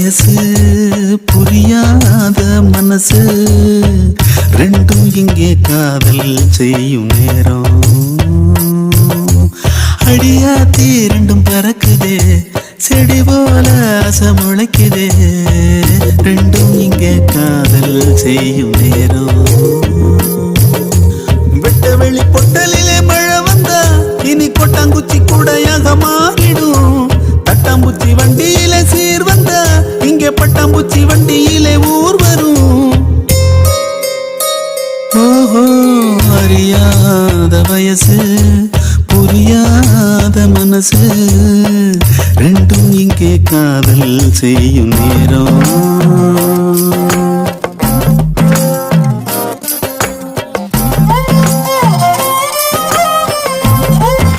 வயசு புரியாத மனசு ரெண்டும் இங்கே காதல் செய்யும் நேரம் அடியாத்தி ரெண்டும் பறக்குதே செடி போல ஆசை முளைக்குதே ரெண்டும் இங்கே காதல் செய்யும் நேரம் வெட்ட வெளி பொட்டலிலே மழை வந்தா இனி கொட்டாங்குச்சி கூடையாக மாறிடும் தட்டாம்பூச்சி வண்டியில சீர் வந்தா இங்கே பட்டாம்பூச்சி வண்டியிலே ஊர் வரும் ஓஹோ அறியாத வயசு புரியாத மனசு ரெண்டும் இங்கே காதல் செய்யும் நேரம்